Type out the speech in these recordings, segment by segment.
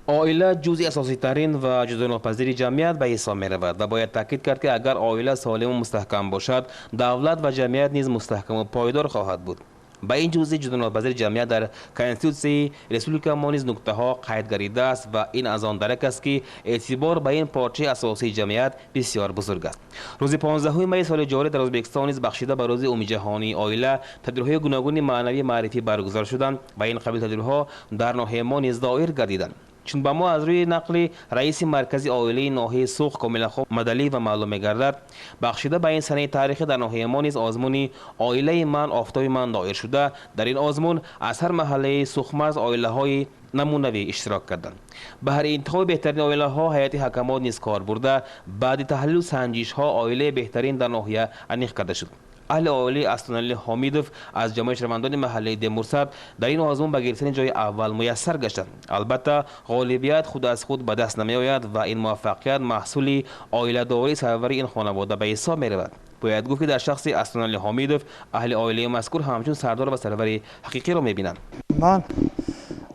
عائله جزئی اساسی ترین و جدایی‌ناپذیر جمعیت به حساب می رود و باید تاکید کرد که اگر عائله سالم و مستحکم باشد دولت و جمعیت نیز مستحکم و پایدار خواهد بود. با این جزئی جدایی‌ناپذیر جمعیت در کنستیتوسی رسپوبلیک ما نیز نکته ها قید گردیده است و این از آن درک است که اعتبار به این پارچه اساسی جمعیت بسیار بزرگ است. روز 15 می سال جاری در ازبکستان نیز بخشیده به روز عمومی جهانی عائله تدبیرهای گوناگون معنوی معرفی برگزار شدند و این قبیل تدبیرها در ناحیه ما نیز دایر گردیدند. چون با ما از روی نقل رئیس مرکزی عائله ناحیه سوخ کاملا خوب مدلی و معلوم می‌گردد بخشیده به این سنه تاریخی در ناحیه ما نیز آزمون عائله من آفتاب من دایر شده. در این آزمون از هر محله سوخمرز عائله های نمونوی اشتراک کردند. به هر انتخاب بهترین عائله ها هیئت حکمات نیز کار برده. بعد تحلیل و سنجش ها عائله بهترین در ناحیه انیخ کرده شد. اهل عائله اسدالله حمیدوف از جامعه شهروندان محله دمرصد در این آزمون به گرفتن جای اول میسر گشتند. البته غالبیت خود از خود به دست نمی آید و این موفقیت محصول عائله داری سروری این خانواده به حساب می رود. باید گفت که در شخص اسدالله حمیدوف اهل عائله مذکور همچون سردار و سروری حقیقی را می بینند. من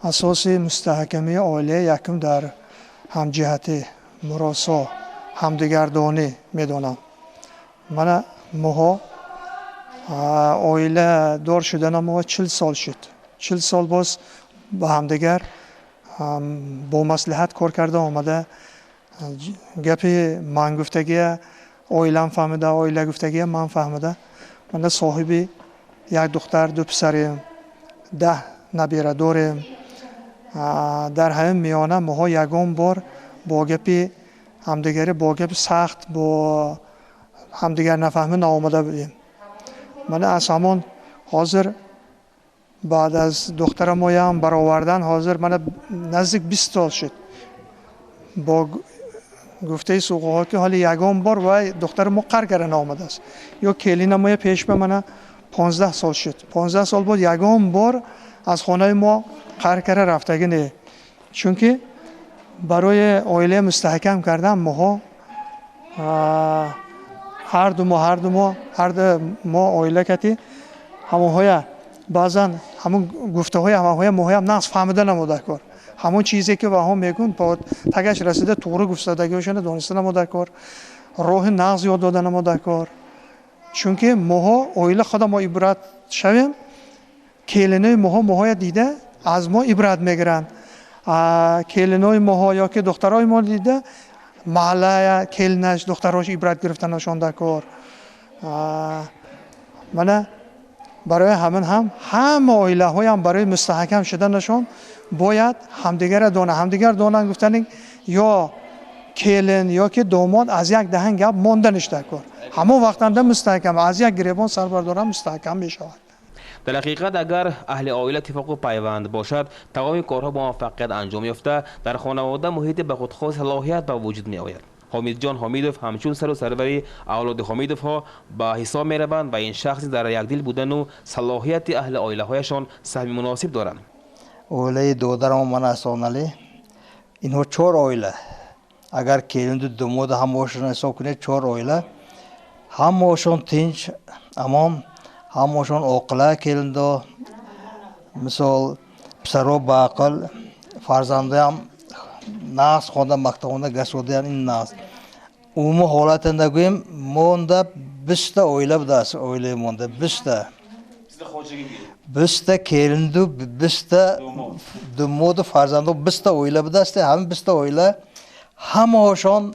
اساس مستحکمی عائله یکم در همجهتی مراسا همدیگردانی میدانم. من ماها عائله دار شدن ما 40 سال شد. 40 سال باز با همدیگر با مصلحت کار کرده آمده. گپی من گفتگی عائله فهمیده، عائله گفتگی من فهمیده. من صاحب یک دختر دو پسریم، 10 نبیره داریم. در همین میانه ما یگان بار با گپی همدیگری با گپ سخت با همدیگر نفهمی نآمده بودیم. من از همان حاضر بعد از دخترم مایم برآوردن حاضر من نزدیک 20 سال شد با گفته سوقها که حالی یگان بار و دختر ما قرار کردن آمده است. یا کلین ما پیش به من 15 سال شد. 15 سال بود یگان بار از خانه ما قرار کرده رفتگی نه. چون که برای عائله مستحکم کردن ما هر دو ما عائله کتی همون های بعضا همون گفته های ما هم نقص فهمیده نموده کار. همون چیزی که با هم میگن با تگش رسیده طور گفتگیشون دانسته نموده کار. راه نقص یاد دادن نموده کار. چون که ما عائله خود ما عبرت شویم کلینای ما دیده از ما عبرت میگیرن. کلینای ما یا که دخترای ما دیده محله کلنش دختراش عبرت گرفتنشان در کار. من برای هم عائله های هم برای مستحکم شدنشان باید همدیگر دانن گفتن یا کلن یا که داماد از یک دهن گپ ماندنش در کار. همون وقت هم مستحکم از یک گریبان سر بردارن مستحکم می شود. در حقیقت اگر اهل عائله اتفاق و پیوند باشد تمام کارها با موفقیت انجام یافته در خانواده محیط به خود خاص صلاحیت به وجود می آید. حمید جان حمیدوف همچون سر و سروری اولاد حمیدوف ها با حساب می روند و این شخصی در یک دل بودن و صلاحیت اهل عائله هایشان سهم مناسب دارند. عائله دودرم من اسانالی اینها 4 عائله اگر کلیند دمود همشون حساب کنید 4 عائله همشون تنج امان همشون عاقله کلیند مثال پسرو با عقل فرزنده هم ناس خونده مکتبونده گسوده این ناس اومو حالت نگویم مونده 20 عائله بوده است عائله مونده 20 کلیندو 20 دمود فرزندو 20 عائله بوده است همین 20 عائله همهاشون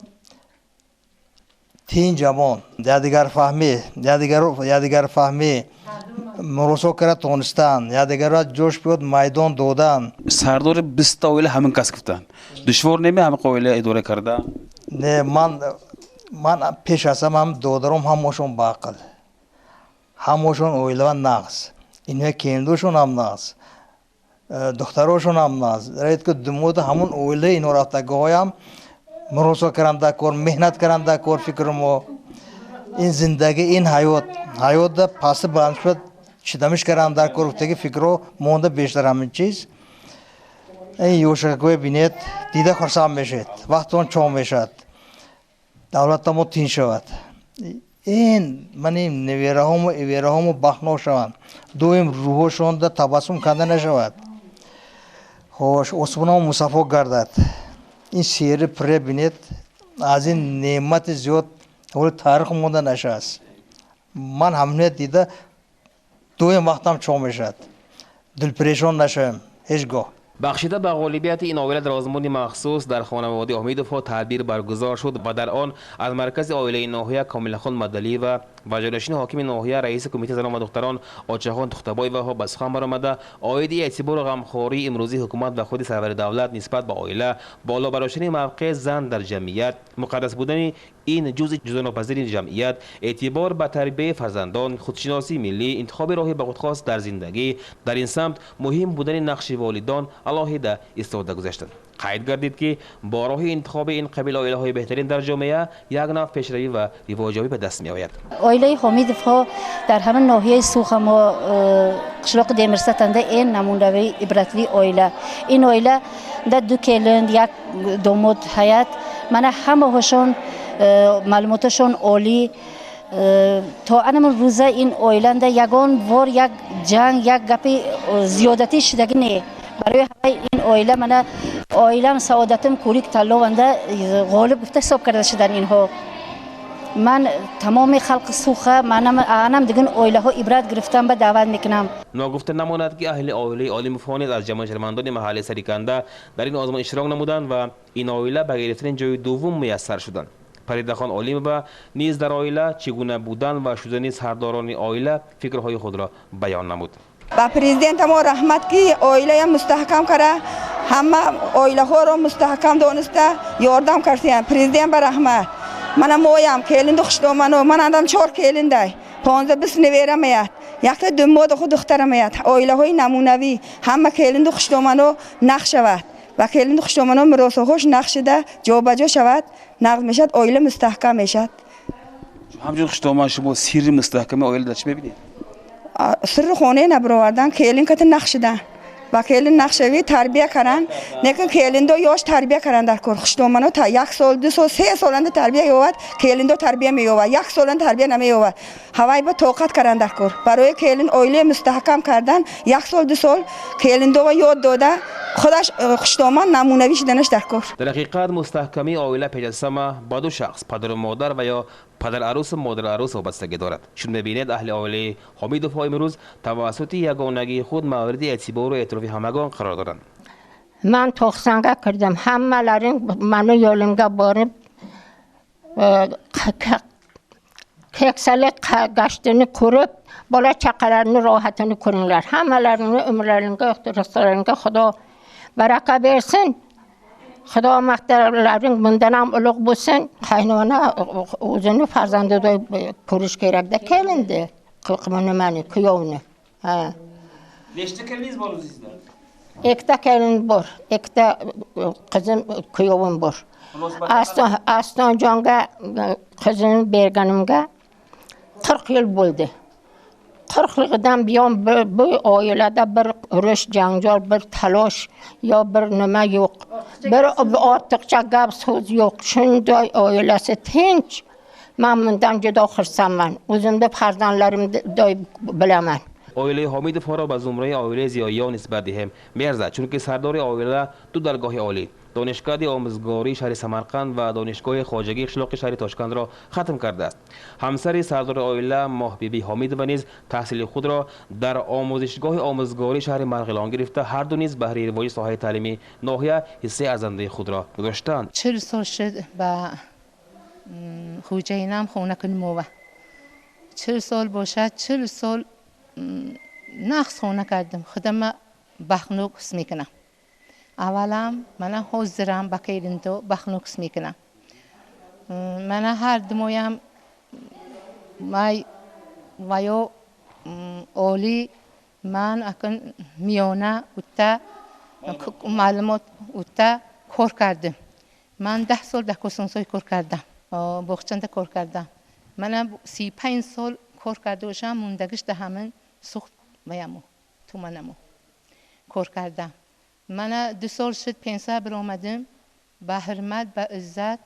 تین جوان یادگار فهمی مراسو کرد تونستان یادگار جوش بیاد میدان دادن سردار 20 عائله همین کس گفتن دشوار نمی همه عائله اداره کرده نه من پیش ازم هم دادرم همشون باقل همشون عائله ناقص اینها کندوشون هم ناقص دختراشون هم ناقص رایت که دمود همون عائله اینو رفتگاهایم مراسو کردن کار مهنت کردن کار فکرمو این زندگی این حیات پاس بلند شد چیدمش کردن در کار افتگی فکرو مونده بیشتر همین چیز این یوشکوی بینید دیده خرسام میشد وقت اون چون میشد دولت ما تین شود این منی نویره همو بخنو شوند دویم روحشون ده تبسم کنده نشود خوش اسمونم مصافو گردد این سیر پره بینید از این نعمت زیاد اول تاریخ مونده نشست من همه دیده دوی وقتم چون میشد دل پریشان نشم هیچگاه بخشیده به غالبیت این آویله در آزمون مخصوص در خانواده امیدوفا تدبیر برگزار شد و در آن از مرکز آویله ناحیه کامل خان مدلی و وجه‌نشین حاکم ناحیه رئیس کمیته زنان و دختران آچخان تختبای و ها به سخن برآمده عاید اعتبار و غمخواری امروزی حکومت و خود سرور دولت نسبت به آویله بالا برداشتن موقع زن در جمعیت مقدس بودن این جزء ناپذیر جمعیت اعتبار به تربیت فرزندان خودشناسی ملی انتخاب راه به خودخواست در زندگی در این سمت مهم بودن نقش والدان علاهده استفاده گذاشتند قید گردید که با راه انتخاب این قبیل آیله های بهترین در جامعه یک نوع پیشروی و رواج‌یابی به دست می آید. آیله حمیدوفا در همه ناحیه سوخم و قشلاق دیمرستنده این نمونه‌وی عبرتوی آیله این آیله در دو کلند یک داماد حیات من همه هاشون معلوماتشون عالی تا انم روزه این آیلنده یگان وار یک جنگ یک گپی زیادتی شدگی نه برای همه این آیله من آیلم سعادتم کوریک طلاونده غالب گفته حساب کرده شدن اینها من تمام خلق سوخه منم دیگه آیله ها عبرت گرفتم به دعوت میکنم ناگفته نماند که اهل آیله عالی مفانید از جمع شهروندان محل سریکنده در این آزمون اشتراک نمودند و این آیله به گرفتن جای دوم میسر شدند فریده خان علیم و نیز در آیله چگونه بودن و شدن سرداران آیله فکرهای خود را بیان نمود. با پرزیدنت ما رحمت کی آیله مستحکم کرده همه آیله ها را مستحکم دانسته یاردم کرده پرزیدنت بر رحمت من مویم کلین دختر من اندام 4 کلینده 15-20 نویره میاد یک تا دو خود دختر میاد آیله های نمونوی همه کلین دختر منو نقش شود و کلین دختر منو مراسم خوش نقش ده جا به جا شود نقد میشد آیله مستحکم میشد همچون خشتومان شما سیر مستحکم آیله در چی ببینید؟ سر خانه نبروردن کلین کت نقش ده و کلین نقشوی تربیه کردن لیکن کلین دو یاش تربیه کردن در کار خشتومانو تا 1 سال 2 سال 3 سالند تربیه یواد کلین دو تربیه میواد 1 سالند تربیه نمیواد هوای با طاقت کردن در کار برای کلین آیله مستحکم کردن 1 سال 2 سال کلین دو یاد داده خودش خشتومان نمونوی شدنش در کار در حقیقت مستحکمی آیله پیجسمه با دو شخص پدر و مادر و یا پدر عروس و مادر عروس وابستگی دارد چون میبینید اهل آیله حمیدوفا امروز توسط یگانگی خود مورد اعتبار و اعتراف همگان قرار دارند من توخسانگا کردم همه لرین منو یولمگا بارم ککسل گشتنی کرد بالا چقرارنی راحتنی کنیلر همه لرین امرارنگا اخترستارنگا خدا برکه برسن خدا مختارلرین مندنم الگ بسن خاینانه اوزنی فرزنده دای پروش کرده کلنده قمن منی کیونه نشته کلیز باروزیز داد ekta kelin bor, ekta qizim kuyovim bor. Astonjonga qizimni berganimga 40 yil bo'ldi. 40 yildan buyon bu oilada bir urush, janjal, bir talosh yo bir nima yo'q. Bir ortiqcha gap so'z yo'q. Shunday oilasi tinch. Men bundan juda xursandman. O'zimda farzandlarimni bilaman. آیله حمیدوفا را به زمره آیله زیاییان نسبت دهیم می‌ارزد چون که سردار آیله 2 درگاه عالی دانشگاه آموزگاری شهر سمرقند و دانشگاه خواجگی قشلاق شهر تاشکند را ختم کرده است. همسر سردار آیله ماهبیبی حمید و نیز تحصیل خود را در آموزشگاه آموزگاری شهر مرغلان گرفته هر دو نیز بهره رواج ساحه تعلیمی ناحیه حصه ارزنده خود را گذاشتند. 40 سال شد با خوجینم خونه کنیم 40 سال باشد 40 سال نقص خونه کردم خودم بخنوکس میکنم اولم من حاضرم با کیرندو بخنوکس میکنم من هر دمویم مای ویو اولی من اکن میانه اوتا معلومات اوتا کار کردم من 10 سال در کسانسای کار کردم بخچنده کار کردم من 35 سال کار کرده باشم موندگیش ده همین سخت میامو تو منمو کار کردم من 2 سال شد پنسه برآمدم به حرمت به عزت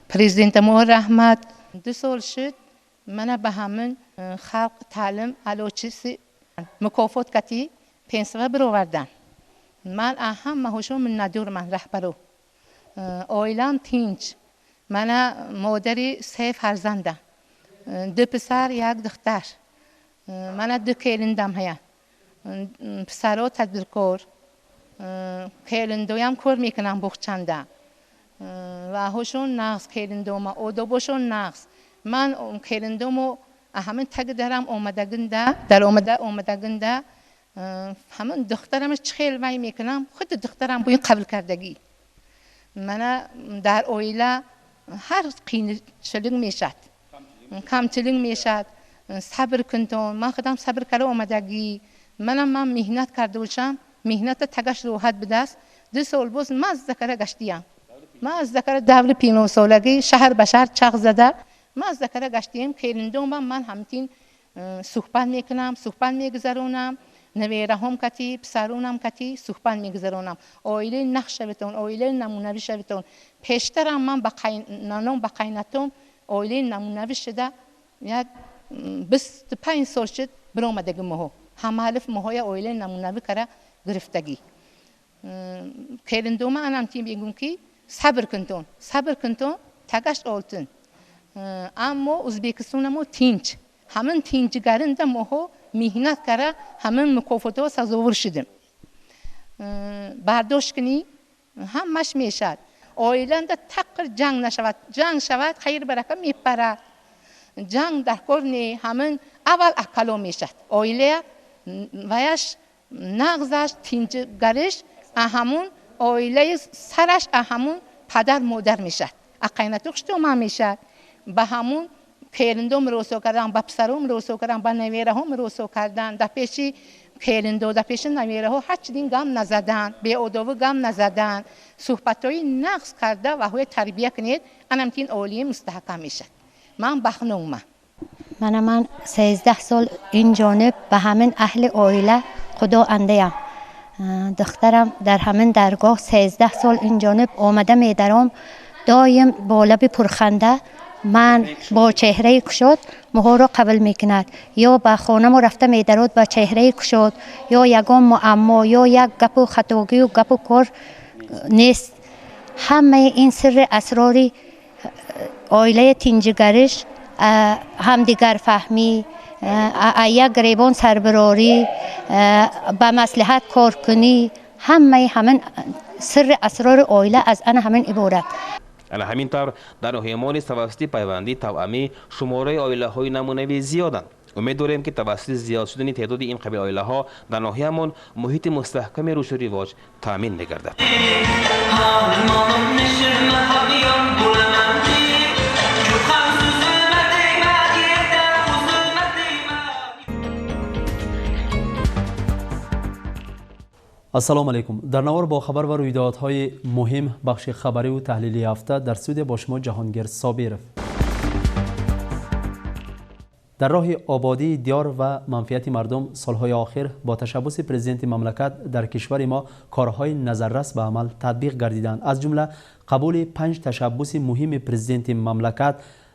پرزیدنت ما رحمت 2 سال شد من به همین خلق تعلیم علاوه مکافات کتی پنسه برآوردن من همه هوشم من ندور من رهبرو اویلام تینچ من مادری 3 فرزنده 2 پسر 1 دختر من 2 کلندم هیا پسرها تدبیرکار کلندویم کار میکنم بخچنده و هوشون نقص کلندوم اودوبشون نقص من کلندومو همین تگ درم اومدگنده در اومدگنده همین دخترمش چخیل وای میکنم خود دخترم بوی قبل کردگی من در اویلا هر قین شلنگ میشد کم چلنگ میشد صبر کنتون من خودم صبر کرده اومدگی من مهنت کرده باشم مهنت تگش روحت بدست 2 سال باز من از ذکر گشتیم من از ذکر دور 5 سالگی شهر به شهر چغ زده من از ذکر گشتیم کلندوم من همتین صحبت میکنم صحبت میگذرونم نویره هم کتی پسرونم کتی صحبت میگذرونم اویله نقش شویتون اویله نمونوی شویتون پیشترم من با قینتم اویله نمونوی شده یک 25 سال شد برآمدگی مهو همه حلف مهوی اویله نمونوی کرده گرفتگی کلندوم انم تیم بگم کی صبر کنتون تگشت آلتون اما ازبکستانمو تینچ همین تینچگرنده مهو مهنت کرده همین مکافات سازوار شدیم برداشت کنی همش میشد آیلند تقر جنگ نشود جنگ شود خیر برکه میپره جنگ در کار نی همین اول اکلو میشد آیله ویش نغزش تینچگرش همون آیله سرش همون پدر مادر میشد اقینتوش تو ما میشد به همون کلندوم روسو کردن با پسرم روسو کردن با نویره هم روسو کردن در پیشی کلندو در پیش نویره ها هیچ دین گام نزدن به اودو گام نزدن صحبتای نقص کرده و هوی تربیت کنید انم تین اولیه مستحکم میشه من بخنوم من 13 سال این جانب به همین اهل اویله خدا اندیم دخترم در همین درگاه 13 سال این جانب آمده میدرم دایم با لب پرخنده من با چهره کشاد مها را قبل میکند یا به خانه ما رفته میدرد با چهره کشاد یا یگان معما یا یک گپ و خطاگی و گپ و کار نیست همه این سر اسراری عائله تینجگرش همدیگر فهمی یک گریبان سربراری به مصلحت کار کنی همین سر اسرار عائله از آن همین عبارت همین طور در ناحیه‌مان توسط پیوندی توأمی شماره عائله‌های نمونه‌ای زیادند. امید داریم که توسط زیاد شدن تعداد این قبیل عائله‌ها در ناحیه‌مان محیط مستحکم رشد و رواج تأمین می‌گردد. السلام علیکم. در نوار با خبر و رویدادهای مهم بخش خبری و تحلیلی هفته در استودیو با شما جهانگیر صابر. در راه آبادی دیار و منفعت مردم سالهای آخر با تشبث پرزیدنت مملکت در کشور ما کارهای نظررس به عمل تطبیق گردیدند. از جمله قبول 5 تشبث مهم پرزیدنت مملکت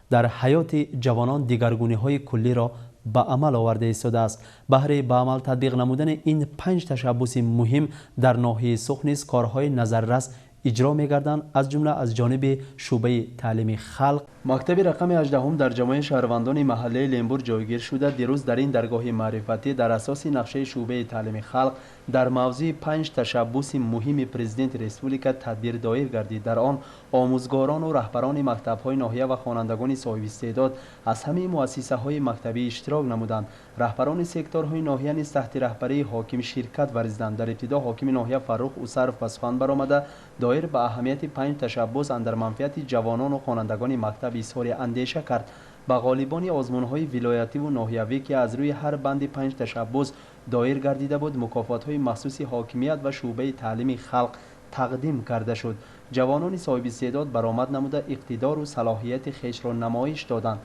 در حیات جوانان دیگرگونی‌های کلی را به عمل آورده ایستاده است. بهره به عمل تطبیق نمودن این 5 تشبث مهم در ناحیه سوخت نیز کارهای نظررس اجرا می‌گردند، از جمله از جانب شعبه تعلیم خلق. مکتب رقم 18 در جامعه شهروندان محله لیمبور جایگیر شده دیروز در این درگاه معرفتی در اساس نقشه شعبه تعلیم خلق در موضوع 5 تشبث مهم پرزیدنت رسپوبلیکا تدبیر دایر گردید. در آن آموزگاران و رهبران مکتب‌های ناحیه و خوانندگان صاحب استعداد از همه مؤسسه‌های مکتبی اشتراک نمودند. رهبران سکتورهای ناحیه نیز تحت رهبری حاکم شرکت ورزیدند. در ابتدا حاکم ناحیه فرخ اوسرف به سخن برآمده دایر به اهمیت 5 تشبث اندر منفعت جوانان و خوانندگان مکتب اظهار اندیشه کرد. به غالبان آزمون‌های ولایتی و ناحیوی که از روی هر بند 5 تشبث دایر گردیده بود مکافات‌های مخصوص حاکمیت و شعبه تعلیم خلق تقدیم کرده شد. جوانان صاحب استعداد برآمد نموده اقتدار و صلاحیت خویش را نمایش دادند.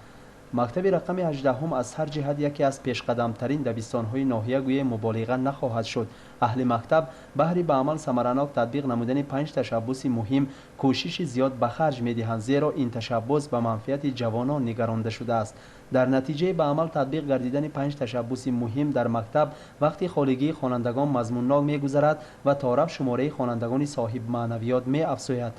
مکتب رقم 18 از هر جهت یکی از پیشقدمترین دبستان‌های ناحیه گوی مبالغه نخواهد شد. اهل مکتب بهر به عمل ثمرناک تطبیق نمودن 5 تشبث مهم کوشش زیاد به خرج می‌دهند، زیرا این تشبث به منفعت جوانان نگرانده شده است. در نتیجه به عمل تطبیق گردیدن 5 تشبث مهم در مکتب وقتی خالگی خوانندگان مضمونناک می‌گذرد و تعارف شماره خوانندگان صاحب معنویات می‌افزاید.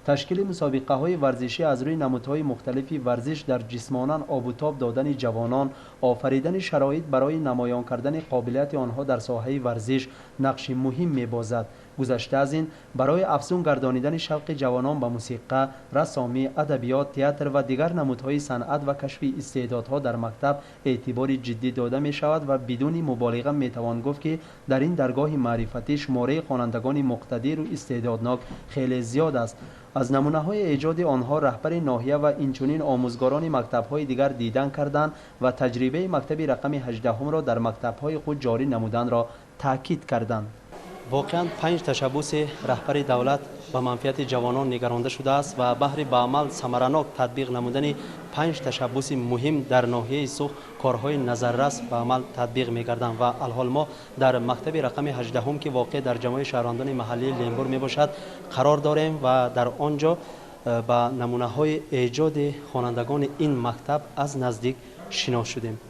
تشکیل مسابقه های ورزشی از روی نمودهای مختلفی ورزش در جسمانان آب و تاب دادن جوانان، آفریدن شرایط برای نمایان کردن قابلیت آنها در ساحه ورزش نقش مهم می‌بازد. گذشته از این برای افزون گردانیدن شوق جوانان به موسیقی، رسامی، ادبیات، تئاتر و دیگر نمودهای صنعت و کشف استعدادها در مکتب اعتبار جدی داده می شود و بدون مبالغه می توان گفت که در این درگاه معرفتی شماره خوانندگان مقتدر و استعدادناک خیلی زیاد است. از نمونه های ایجاد آنها رهبر ناحیه و اینچنین آموزگاران مکتب های دیگر دیدن کردند و تجربه مکتب رقم 18 را در مکتب های خود جاری نمودن را تاکید کردند. واقعا 5 تشبث رهبر دولت به منفعت جوانان نگرانده شده است و بهر به عمل ثمرناک تطبیق نمودن 5 تشبث مهم در ناحیه سوخت کارهای نظررس به عمل تطبیق می‌گردند و الحال ما در مکتب رقم 18 که واقع در جمع شهروندان محلی لیمبور میباشد قرار داریم و در آنجا به نمونه‌های ایجاد خوانندگان این مکتب از نزدیک شناس شدیم.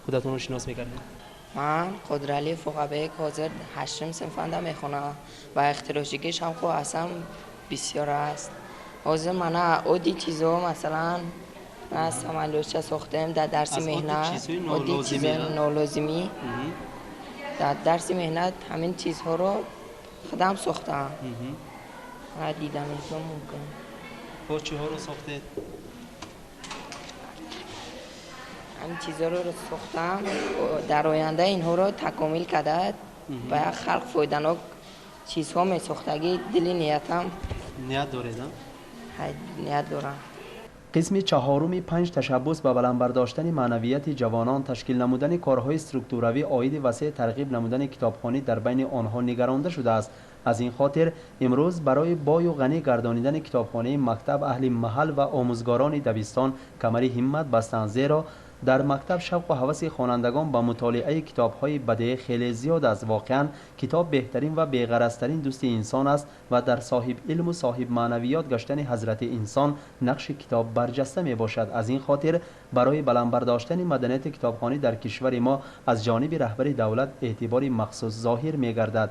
خودتون رو شناس می‌کردید؟ من قدرعلی فقبه حاضر 8م صنفنده میخونم و اختراعیش هم خواه اصلا بسیار است. حاضر من اودی چیزو مثلا از عملوچه ساختم در درس مهنت، اودی چیزو نولازمی در درس مهنت همین چیزها رو خودم ساختم و دیدم اینطور ممکن. با چی ها رو ساخته؟ همین چیزها رو ساختم در آینده اینها رو تکامل کرده و خلق فایده‌ناک چیزها می ساختگی دلی نیتم نیت دارید؟ نیت دارم. قسم چهارم 5 تشبث به بلند برداشتن معنویت جوانان تشکیل نمودن کارهای استرکتوروی عاید وسیع ترغیب نمودن کتابخوانی در بین آنها نگرانده شده است. از این خاطر امروز برای بای و غنی گردانیدن کتابخانه مکتب اهل محل و آموزگاران دبستان کمر همت بستند، زیرا در مکتب شوق و هوس خوانندگان به مطالعه کتاب‌های بدیع خیلی زیاد است. واقعا کتاب بهترین و بی‌غرض‌ترین دوست انسان است و در صاحب علم و صاحب معنویات گشتن حضرت انسان نقش کتاب برجسته می باشد. از این خاطر برای بلند برداشتن مدنیت کتابخوانی در کشور ما از جانب رهبر دولت اعتبار مخصوص ظاهر می گردد.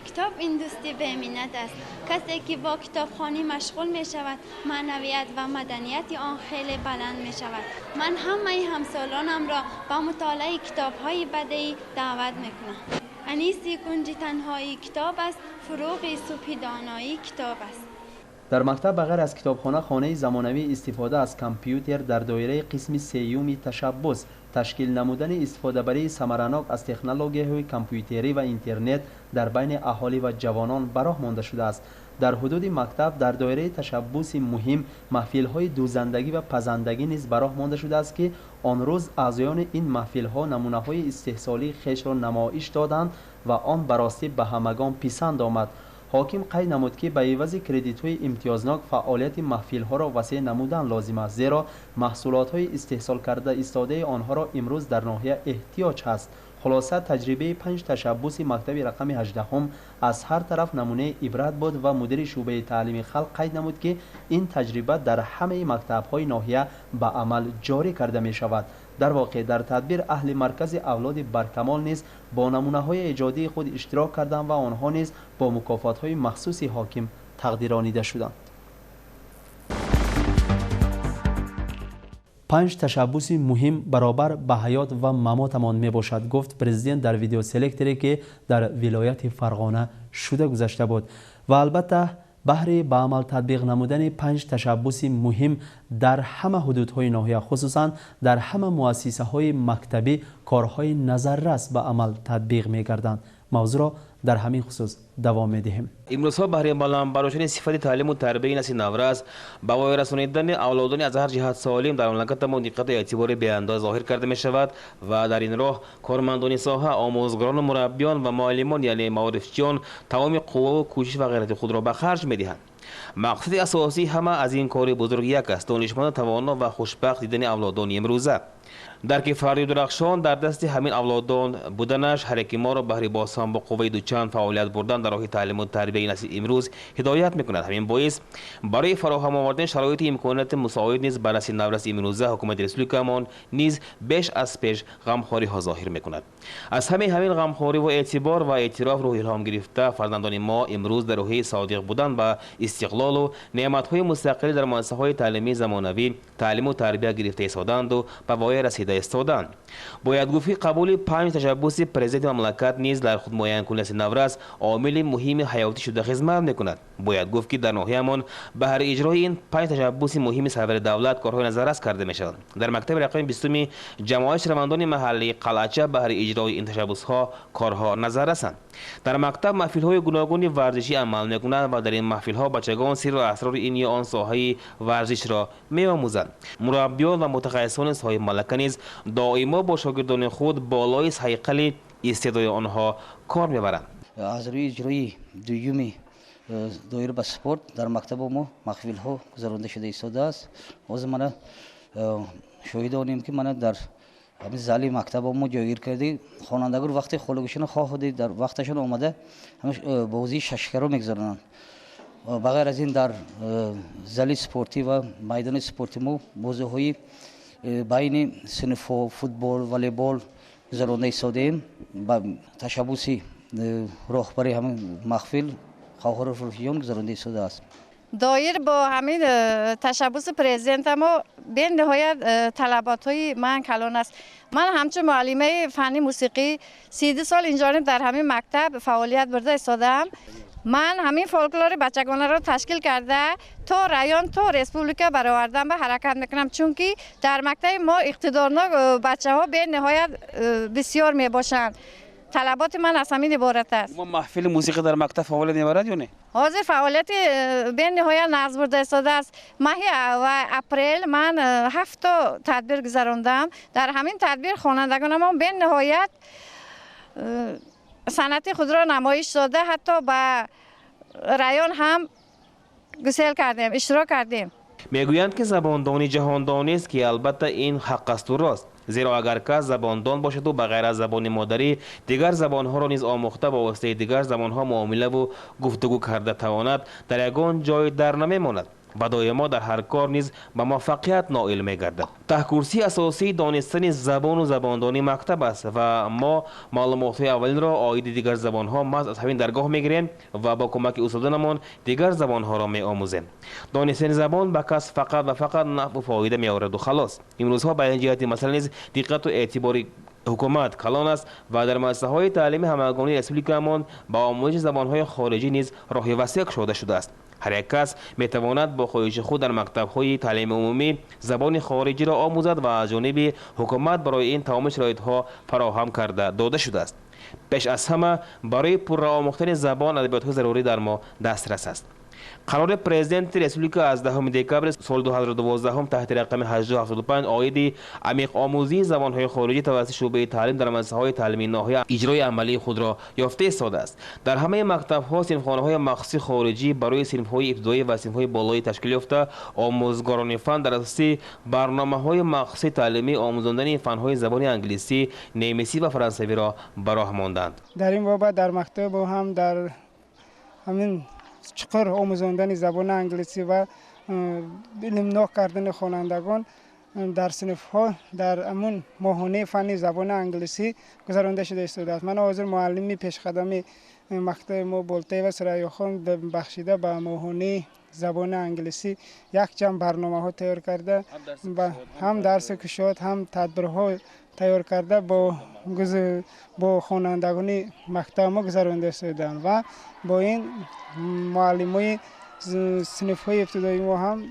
کتاب این دوستی به امینت است. کسی که با کتابخوانی مشغول می شود معنویت و مدنیت آن خیلی بلند می شود. من همه همسالانم را با مطالعه کتاب های بدیعی دعوت می کنم. انیسی کنج تنهایی کتاب است، فروغ صبح دانایی کتاب است. در مکتب بغیر از کتابخانه خانه زمانوی استفاده از کامپیوتر در دایره قسم سیوم تشبث تشکیل نمودن استفاده برای ثمرناک از تکنولوژی‌های کامپیوتری و اینترنت در بین اهالی و جوانان براه مانده شده است. در حدود مکتب در دایره تشبث مهم محفل‌های دوزندگی و پزندگی نیز براه مانده شده است که آن روز اعضایان این محفل‌ها نمونه‌های استحصالی خویش را نمایش دادند و آن براستی به همگان پسند آمد. حاکم قید نمود که به عوض کردیت‌های امتیازناک فعالیت محفل‌ها را وسیع نمودن لازم است، زیرا محصولات‌های استحصال کرده ایستاده آنها را امروز در ناحیه احتیاج است. خلاصه تجربه 5 تشبث مکتب رقم 18 از هر طرف نمونه عبرت بود و مدیر شعبه تعلیم خلق قید نمود که این تجربه در همه مکتب‌های ناحیه به عمل جاری کرده می شود. در واقع در تدبیر اهل مرکز اولاد برکمال نیز با نمونه‌های ایجادی خود اشتراک کردند و آنها نیز با مکافات‌های مخصوص حاکم تقدیرانیده شدند. 5 تشبث مهم برابر به حیات و مماتمان می باشد، گفت پرزیدنت در ویدیو سلکتری که در ولایت فرغانه شده گذشته بود و البته بهر به عمل تطبیق نمودن 5 تشبث مهم در همه حدودهای ناحیه خصوصا در همه مؤسسه های مکتبی کارهای نظررس به عمل تطبیق می گردند. موضوع را در همین خصوص دوام می‌دهیم. امروزها برای بلند برداشتن صفت تعلیم و تربیت نسل نورس به وای رسانیدن اولادان از هر جهت سالم در مملکت ما دقت اعتبار بی‌اندازه ظاهر کرده می شود و در این راه کارمندان ساحه، آموزگاران و مربیان و معلمان یعنی معارفچیان تمام قوا و کوشش و غیرت خود را به خرج می‌دهند. مقصد اساسی همه از این کار بزرگ یک است: دانشمند توانا و خوشبخت دیدن اولادان امروزه. درک فردی درخشان در دست همین اولادان بودنش هر ما را بهر باسان با قوه دوچند فعالیت بردن در راه تعلیم و تربیت نسل امروز هدایت میکند. همین باعث برای فراهم آوردن شرایط امکانات مساعد نیز بر نسل نورس امروزه حکومت رسولیکمان نیز بیش از پیش غمخواری ها ظاهر میکند. از همین غمخواری و اعتبار و اعتراف روح الهام گرفته فرزندان ما امروز در راه صادق بودن و استقلال و نعمت‌های مستقلی در مؤسسه‌های تعلیمی زمانوی تعلیم و تربیت گرفته ایستادند و به وای رسیده ایستادند. باید گفت قبول 5 تشبس پرزیدنت مملکت نیز در خود معین کن نسل نورس عامل مهم حیاتی شده خدمت میکند. باید گفت که در ناحیه‌مان بهر اجرای این 5 تشبس مهم سرور دولت کارهای نظررس کرده میشود. در مکتب رقم 20 جماعت شهروندان محلی قلعچه بهر اجرای این تشبس‌ها کارها نظررسند. در مکتب محفل‌های گوناگون ورزشی عمل می‌کنند و در این محفل‌ها بچگان سر و اسرار این یا آن ساحه ورزش را می‌آموزند. مربیان و متخصصان ساحه ملکه نیز دائما با شاگردان خود بالای هیکل استعداد آنها کار می‌برند. از روی اجرای دومی دایر به سپورت در مکتب ما محفل‌ها گذرانده شده ایستاده است. از من شاهد آنیم که من در همین زالی مکتب ما جایگیر کرده خوانندگان وقتی خلوگشون خواهده در وقتشون آمده همش بازی ششکرو میگذارند. بغیر از این در زالی سپورتی و میدان سپورتی ما بازی‌های بین صنف فوتبال والیبال گذرانده ایستاده ایم. با تشبوسی راهبری همین محفل خواهر فروشیان گذرانده ایستاده است. دایر با همین تشبس پرزیدنت ما به نهایت طلبات من کلان است. من همچون معلمه فنی موسیقی 32 سال اینجا در همین مکتب فعالیت برده ایستادم. من همین فولکلور بچگانه را تشکیل کرده تا رایان تا رسپوبلیکا برآوردن به حرکت میکنم، چون که در مکتب ما اقتدارناک بچه ها به نهایت بسیار می باشند. طلبات من از همین عبارت است. ما محفل موسیقی در مکتب فعالیت میبرد یا نه؟ حاضر فعالیت به نهایت نقض برده ایستاده است. ماه اپریل من 7 تا تدبیر گذراندم. در همین تدبیر خوانندگان ما به نهایت صنعت خود را نمایش داده، حتی به رایان هم گسیل کردیم، اشتراک کردیم. میگویند که زباندانی جهاندانی است که البته این حق است و راست، زیرا اگر کس زباندان باشد و بغیر از زبان مادری دیگر زبانها را نیز آموخته با واسطه دیگر زبانها معامله و گفتگو کرده تواند در یگان جای در نمیماند و دائما در هر کار نیز به موفقیت نائل میگردد. تحکورسی اساسی دانستن زبان و زباندانی مکتب است و ما معلومات اولین را عاید دیگر زبانها محض از همین درگاه میگیریم و با کمک استادانمان دیگر زبانها را میآموزیم. دانستن زبان به کس فقط و فقط نفع و فایده میآورد و خلاص. امروزها به این جهت مثلا نیز دقت و اعتبار حکومت کلان است و در مؤسسه‌های تعلیمی همگانی رسولیکمان با آموزش زبان‌های خارجی نیز راه وسیع شده شده است. هر یک کس میتواند با خواهش خود در مکتب‌های تعلیم عمومی زبان خارجی را آموزد و از جانب حکومت برای این تمام شرایط‌ها فراهم کرده داده شده است. پیش از همه برای پر آموختن زبان ادبیات‌های ضروری در ما دسترس است. قرار پرزیدنت رسولیکا از 10 دکبر سال 2012 تحت رقم 1875 عاید عمیق آموزی زبان‌های خارجی توسط شعبه تعلیم در مؤسسه‌های تعلیمی ناحیه اجرای عملی خود را یافته ایستاده است. در همه مکتب‌ها صنفخانه‌های مخصوص خارجی برای صنف‌های ابتدایی و صنف‌های بالایی تشکیل یافته آموزگاران فن در اساس برنامه‌های مخصوص تعلیمی آموزاندن فن‌های زبان انگلیسی، نمیسی و فرانسوی را به راه ماندند. در این بابت در مکتب هم در همین چقدر آموزاندن زبان انگلیسی و علمناک کردن خوانندگان در صنف ها در امون ماهانه فنی زبان انگلیسی گذرانده شده است. من حاضر معلمی پیشقدم مکتب ما بولته و سرای خان بخشیده به ماهانه زبان انگلیسی یک جمع برنامه ها تیار کرده و هم درس کشات هم تدبیرها تیار کرده با خوانندگان مکتب ما گذرانده شدند و با این معلمای صنف های ابتدایی ما هم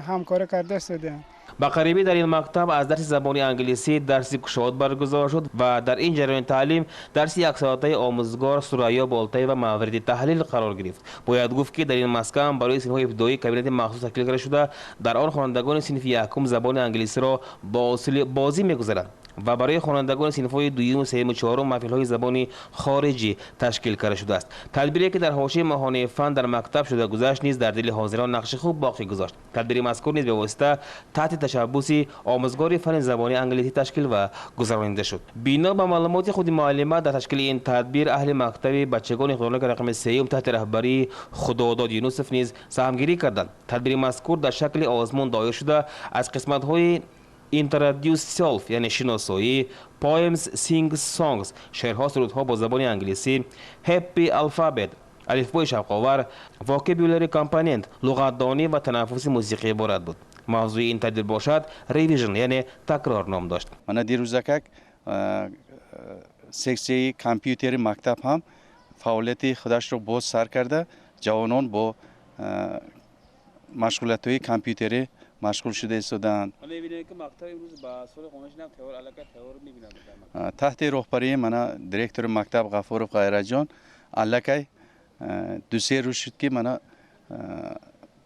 همکاری کرده شدند. با قریبی در این مکتب از درس زبان انگلیسی درسی کشاد برگزار شد و در این جریان تعلیم درسی یک ساعته آموزگار سریا بالتای و موارد تحلیل قرار گرفت. باید گفت که در این مسکن برای صنف‌های ابتدایی کابینت مخصوص تشکیل کرده شده. در آن خوانندگان صنف یکم زبان انگلیسی را با اصول بازی می‌گذارند. و برای خوانندگان صنف‌های دوم، سوم و چهارم محفل‌های زبان خارجی تشکیل کرده شده است. تدبیری که در حاشیه ماهانه فن در مکتب شده گذشت نیز در دل حاضران نقش خوب باقی گذاشت. تدبیر مذکور نیز به واسطه تحت تشبث آموزگاری فن زبان انگلیسی تشکیل و گذرانیده شد. بنا به معلومات خود معلمه، در تشکیل این تدبیر اهل مکتب بچگان خودرانک رقم 3 تحت رهبری خداداد یونسف نیز سهمگیری کردند. تدبیر مذکور در شکل آزمون دایر شده از قسمت‌های Introduce Self یعنی شناسایی، Poems Sing Songs شعرها سرودها با زبان انگلیسی، Happy Alphabet الفبای شوق‌آور، Vocabulary Component لغت‌دانی و تنفس موسیقی عبارت بود. موضوع این تدبیر باشد ریویژن یعنی تکرار نام داشت. من دیروزک سکشن کامپیوتر مکتب هم فعالیت خودش رو باز سر کرده. جوانان با مشغولیت‌های کامپیوتری مشغول شده ایستادند. تحت راهبری من دیرکتور مکتب غفور غیرجان الکی 2-3 روز شد که من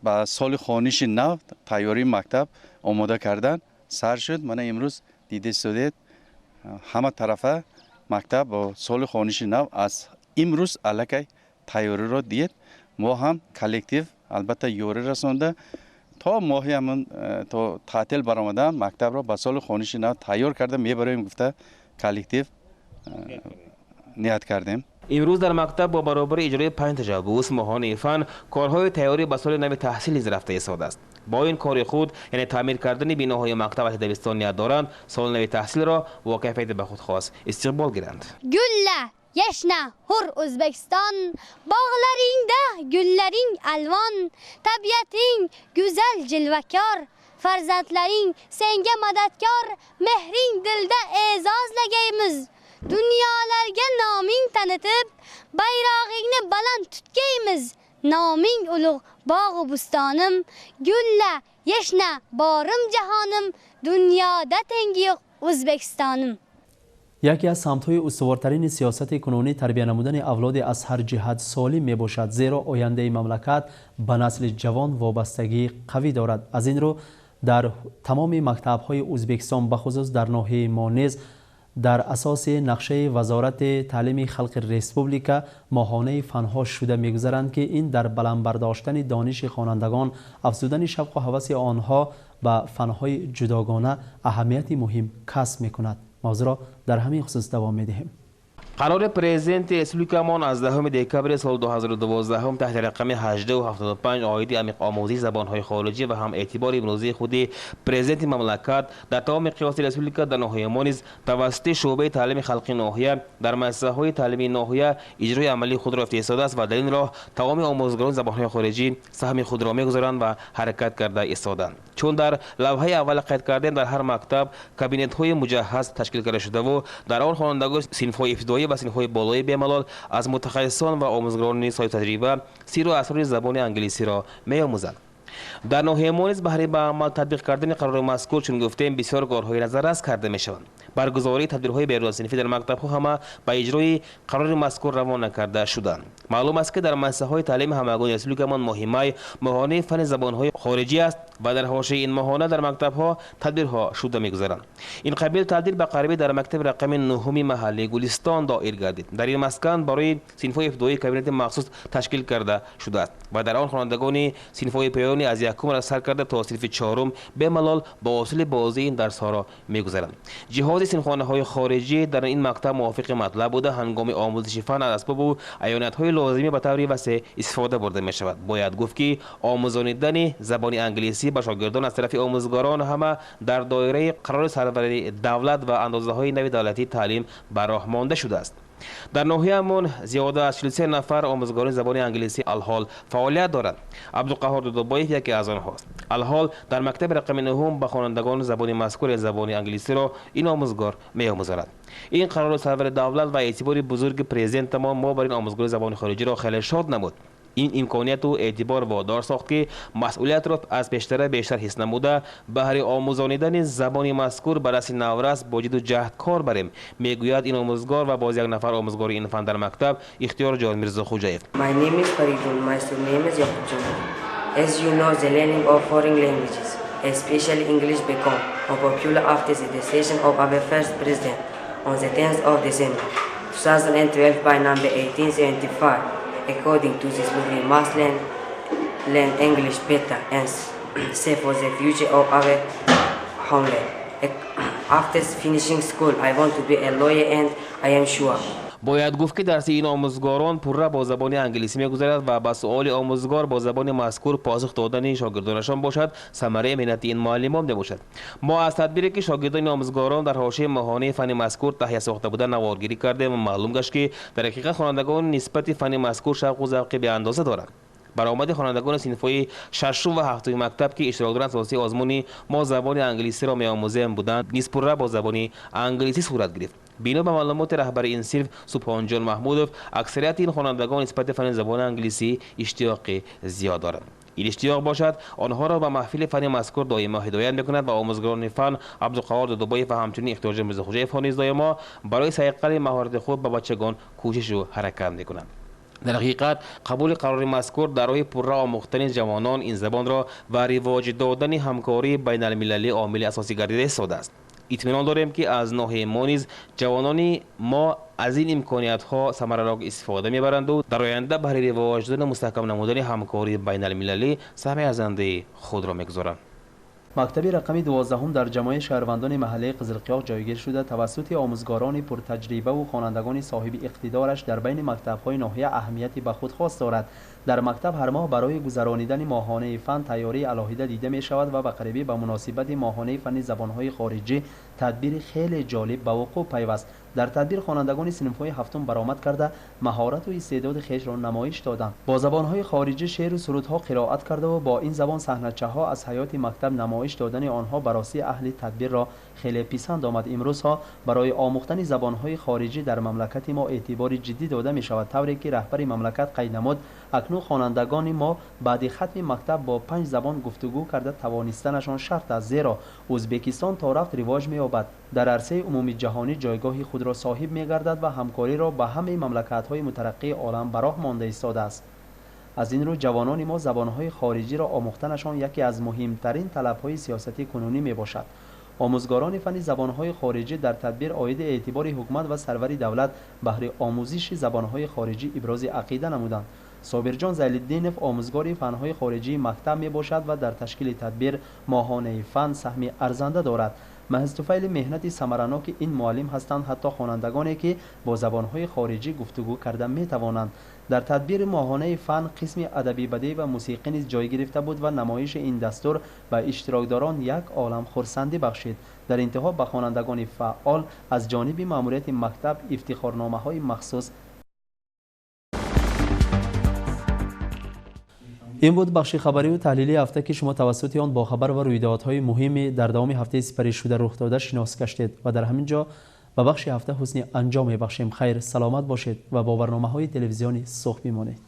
با سال خوانش نو تیاری مکتب آماده کردن سر شد. من امروز دیده ایستاده همه طرفه مکتب با سال خوانش نو از امروز الکی تیاری را دید. ما هم کلکتیو البته یوری رسانده تا ماهی همون تا تعطیل برآمدن مکتب را به سال خوانش نو تیار کرده میبریم گفته کلکتیو نیت کردیم. امروز در مکتب با برابر اجرای 5 تشبث ماهانه فن کارهای تیاری به سال نو تحصیل نیز رفته ایستاده است. با این کار خود یعنی تعمیر کردن بناهای مکتب و دبستان نیت دارند سال نو تحصیل را با کیفیت به خود خاص استقبال گیرند. گله یشنه هر ازبکستان باغlarinde güllerin alvan tabiatin güzel cilvekar farzandlarin senge madadkar mehrin dilde e'zozlagaymiz dunyolarga noming tanitib bayrog'ingni baland tutgaymiz noming ulug' bog'u bustonim gulla yashna borim jahonim dunyoda tengi yo'q o'zbekistonim. یکی از سمت‌های استوارترین سیاست کنونی تربیت نمودن اولاد از هر جهت سالم می باشد، زیرا آینده مملکت به نسل جوان وابستگی قوی دارد. از این رو در تمام مکتب‌های ازبکستان بخصوص در ناحیه ما نیز در اساس نقشه وزارت تعلیم خلق ریسپوبلیکا ماهانه فنها شده می‌گذرند که این در بلند برداشتن دانش خوانندگان، افزودن شوق و هوس آنها به فنهای جداگانه اهمیتی مهم کسب می‌کند. موضوع را در همین خصوص دوام می‌دهیم. قرار پرزیدنت ریسپوبلیکامان از 10 دکبر سال 2012 تحت رقم 1875 عاید عمیق آموزی زبان‌های خارجی و هم اعتبار امروزی خود پرزیدنت مملکت در تمام مقیاس ریسپوبلیکا در ناحیه ما نیز توسط شعبه تعلیم خلقی ناحیه در مؤسسه‌های تعلیمی ناحیه اجرای عملی خود را فرستاده است و در این راه تمام آموزگاران زبان‌های خارجی سهم خود را می‌گذارند و حرکت کرده ایستادند. چون در لوحه اول قید کردیم در هر مکتب کابینت‌های مجهز تشکیل کرده شده و در آن خوانندگان صنف‌های ابتدایی و صنف‌های بالای بیملال از متخصصان و آموزگاران صاحب تجربه سیر و اسرار زبان انگلیسی را می‌آموزند. در ناحیه ما نیز بهره به عمل تطبیق کردن قرار مذکور چون گفتیم بسیار کارهای نظررس کرده می‌شوند. برگزاری تدبیرهای بین‌الصنفی در مکتب‌ها همه به اجرای قرار مذکور روانه کرده شدند. معلوم است که در مؤسسه‌های تعلیم همگان ریسپوبلیکامان مهمه ماهانه فن زبان‌های خارجی است و در حاشیه این ماهانه در مکتب‌ها تدبیرها شده می‌گذرند. این قبیل تدبیر به قربی در مکتب رقم 9 محله گلستان دایر گردید. در این مسکن برای صنف‌های ابتدایی کابینت مخصوص تشکیل کرده شده است و در آن خوانندگان صنف‌های پایانی از یکم را سر کرده تا صنف 4 به ملال با اصول بازی این درس‌ها را می‌گذرند. جهاز صنفخانه‌های خارجی در این مکتب موافق مطلب بوده هنگام آموزش فن از اسباب و عیانیت‌های لازمی به طور وسیع استفاده برده می‌شود. باید گفت که آموزاندن زبان انگلیسی به شاگردان از طرف آموزگاران همه در دایره قرار سروری دولت و اندازه‌های نوی دولتی تعلیم به راه مانده شده است. در ناحیه‌مان زیاده از 43 نفر آموزگاران زبان انگلیسی الحال فعالیت دارند. عبدالقهار دودبایف یکی از آنهاست. الحال در مکتب رقم 9 به خوانندگان زبان مذکور زبان انگلیسی را این آموزگار می‌آموزد. این قرار سرور دولت و اعتبار بزرگ پرزیدنت ما بر این آموزگار زبان خارجی را خیلی شاد نمود. این امکانیت و اعتبار وادار ساخت که مسئولیت را از پیشتر بیشتر حس نموده بهر آموزاندن زبان مذکور بر اساس نورس با جد و جهد کار بریم، میگوید این آموزگار و باز یک نفر آموزگار این فن در مکتب اختیار جان میرزا خوجایف. My name is Faridun. My surname is Yaqub Jamal. As you know, the learning of foreign languages, especially English, become unpopular after the decision of our first president on the 10th of December 2012 by number 1875. According to this book, we must learn English better and save for the future of our homeland. After finishing school, I want to be a lawyer and I am sure. باید گفت که درس این آموزگاران پرره با زبان انگلیسی می‌گذرد و با سؤال آموزگار با زبان مذکور پاسخ دادن شاگردانشان باشد ثمره محنت این معلمان نباشد. ما از تدبیری که شاگردان آموزگاران در حاشیه ماهانه فن مذکور تهیه ساخته بودند نوارگیری کردیم و معلوم گشت که در حقیقت خوانندگان نسبت فن مذکور شوق و ذوق به اندازه دارند. برآمد خوانندگان صنف‌های ششم و هفتم مکتب که اشتراک دارند اساسی آزمون ما زبان انگلیسی را می‌آموزیم بودند نیز پرره با زبان انگلیسی صورت گرفت. بنا به معلومات رهبر این صنف سبحان جان محمودوف اکثریت این خوانندگان نسبت فن زبان انگلیسی اشتیاق زیاد دارند. این اشتیاق باشد آنها را به محفل فن مذکور دائما هدایت می‌کند و آموزگاران فن عبدالقهار دبی و همچنین اختیار میرزا خوجه فانی دائما برای صیقل مهارت خود به بچگان کوشش و حرکت می‌کنند. در حقیقت قبول قرار مذکور در راه پرره آموختن جوانان این زبان را و رواج دادن همکاری بین المللی عامل اساسی گردیده ساده است. اطمینان داریم که از ناحیه ما نیز جوانان ما از این امکانیت ها ثمره استفاده میبرند و در آینده برای رواج دادن مستحکم نمودن همکاری بین المللی سهم ارزنده خود را میگذارند. مکتب رقم 12 در جماع شهروندان محله قزلقیاق جایگیر شده توسط آموزگاران پرتجربه و خوانندگان صاحب اقتدارش در بین مکتب‌های ناحیه اهمیتی به خود خاص دارد. در مکتب هر ماه برای گذرانیدن ماهانه فن تیاری علاهیده دیده می شود و به قریبی به مناسبت ماهانه فن زبان‌های خارجی تدبیر خیلی جالب به وقوع پیوست. در تدبیر خوانندگان صنف‌های هفتم برآمد کرده مهارت و استعداد خویش را نمایش دادند. با زبان‌های خارجی شعر و سرودها قرائت کرده و با این زبان صحنه‌چه‌ها از حیات مکتب نمایش دادن آنها برای اهل تدبیر را خیلی پسند آمد. امروزها برای آموختن زبان‌های خارجی در مملکت ما اعتبار جدی داده می شود، طوری که رهبر مملکت قید نمود اکنون خوانندگان ما بعد ختم مکتب با 5 زبان گفتگو کرده توانستنشان شرط است، زیرا ازبکستان تا رفت رواج می‌یابد، در عرصه عمومی جهانی جایگاه خود را صاحب می‌گردد و همکاری را با همه مملکت‌های مترقی عالم به راه مانده ایستاده است. از این رو جوانان ما زبان‌های خارجی را آموختنشان یکی از مهمترین طلب‌های سیاستی کنونی میباشد. آموزگاران فن زبان‌های خارجی در تدبیر عاید اعتبار حکومت و سرور دولت بهره آموزش زبان‌های خارجی ابراز عقیده نمودند. صابرجان زلیالدینف آموزگار فن‌های خارجی مکتب میباشد و در تشکیل تدبیر ماهانه فن سهم ارزنده دارد. محض طفیل مهنت ثمرناک این معلم هستند حتی خوانندگانی که با زبان‌های خارجی گفتگو کرده می‌توانند. در تدبیر ماهانه فن قسم ادبی بدیع و موسیقی نیز جای گرفته بود و نمایش این دستور به اشتراکداران یک عالم خرسندی بخشید. در انتها به خوانندگان فعال از جانب مأموریت مکتب افتخارنامه‌های مخصوص. این بود بخش خبری و تحلیلی هفته که شما توسط آن با خبر و رویدادهای مهمی در دوام هفته سپری شده رخ داده شناس گشتید و در همین جا به بخش هفته حسن انجام بخشیم. خیر، سلامت باشید و با برنامه‌های تلویزیونی سوخ بمانید.